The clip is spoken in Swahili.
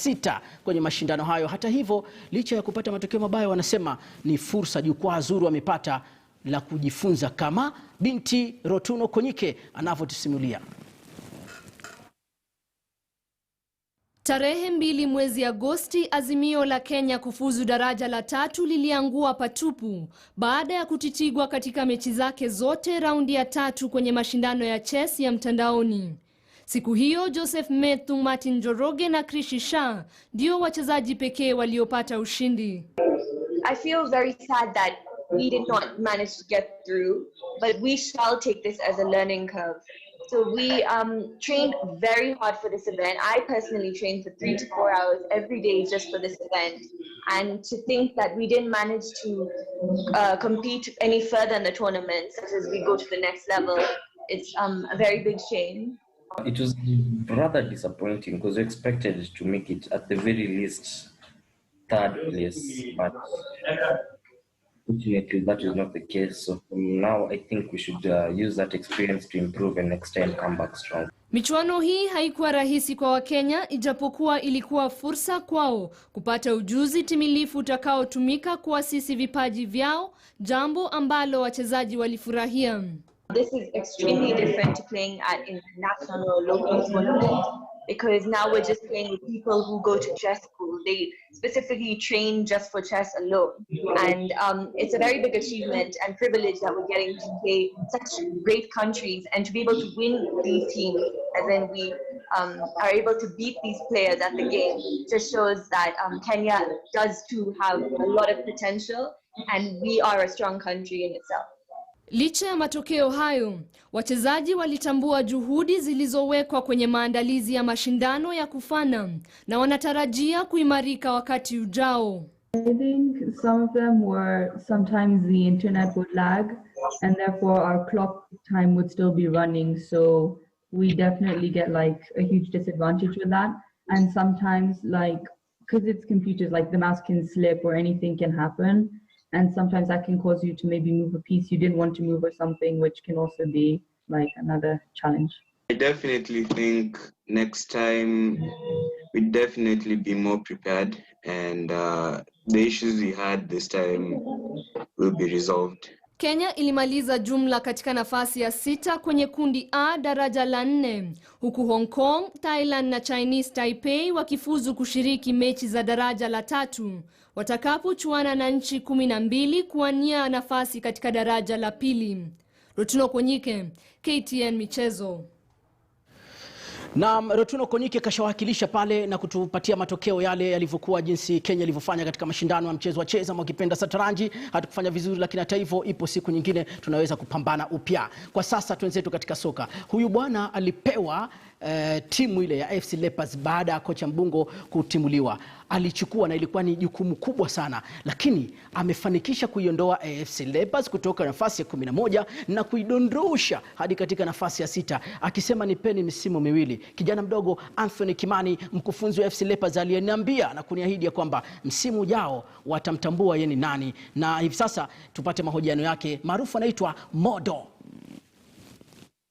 6 kwenye mashindano hayo. Hata hivyo, licha ya kupata matokeo mabaya, wanasema ni fursa, jukwaa zuri wamepata la kujifunza, kama binti Rotuno Konyike anavyotusimulia. Tarehe 2 mwezi Agosti, azimio la Kenya kufuzu daraja la 3 liliangua patupu baada ya kutitigwa katika mechi zake zote raundi ya 3 kwenye mashindano ya chess ya mtandaoni. Siku hiyo Joseph Methu, Martin Njoroge na Krishi Shah ndio wachezaji pekee waliopata ushindi. I feel very sad that we did not manage to get through, but we shall take this as a learning curve. So we trained very hard for this event. I personally trained for 3 to 4 hours every day just for this event. And to think that we didn't manage to compete any further in the tournament, such as we go to the next level, it's a very big shame. It was rather disappointing because we expected to make it at the very least 3rd place, but fortunately that is not the case. So from now I think we should use that experience to improve and next time come back strong. Michuano hii haikuwa rahisi kwa Wakenya, ijapokuwa ilikuwa fursa kwao kupata ujuzi timilifu utakaotumika kuasisi vipaji vyao, jambo ambalo wachezaji walifurahia. This is extremely different to playing at international or local tournaments, because now we're just playing with people who go to chess school. They specifically train just for chess alone. And it's a very big achievement and privilege that we're getting to play such great countries and to be able to win these teams, and then we are able to beat these players at the game. Just shows that Kenya does too have a lot of potential, and we are a strong country in itself. Licha ya matokeo hayo, wachezaji walitambua juhudi zilizowekwa kwenye maandalizi ya mashindano ya kufana na wanatarajia kuimarika wakati ujao. I think some of them were sometimes the internet would lag and therefore our clock time would still be running, so we definitely get like a huge disadvantage with that. And sometimes, like, because it's computers, like the mouse can slip or anything can happen. And sometimes that can cause you to maybe move a piece you didn't want to move or something, which can also be like another challenge. I definitely think next time we'd definitely be more prepared, and the issues we had this time will be resolved. Kenya ilimaliza jumla katika nafasi ya 6 kwenye kundi A daraja la 4, huku Hong Kong, Thailand na Chinese Taipei wakifuzu kushiriki mechi za daraja la 3, watakapochuana na nchi 12 kuwania nafasi katika daraja la 2. Rotuno Konyike, KTN Michezo. Na Rotuno Konyike kashawakilisha pale na kutupatia matokeo yale yalivyokuwa, jinsi Kenya ilivyofanya katika mashindano ya mchezo wa cheza mkipenda sataranji. Hatukufanya vizuri, lakini hata hivyo ipo siku nyingine tunaweza kupambana upya. Kwa sasa tuenzetu katika soka. Huyu bwana alipewa timu ile ya AFC Leopards baada ya kocha Mbungo kutimuliwa. Alichukua na ilikuwa ni jukumu kubwa sana, lakini amefanikisha kuiondoa AFC Leopards kutoka nafasi ya 11 na kuidondosha hadi katika nafasi ya 6, akisema nipeni misimu miwili. Kijana mdogo Anthony Kimani, mkufunzi wa AFC Leopards, aliyeniambia na kuniahidi ya kwamba msimu ujao watamtambua yeye ni nani, na hivi sasa tupate mahojiano yake. Maarufu anaitwa Modo.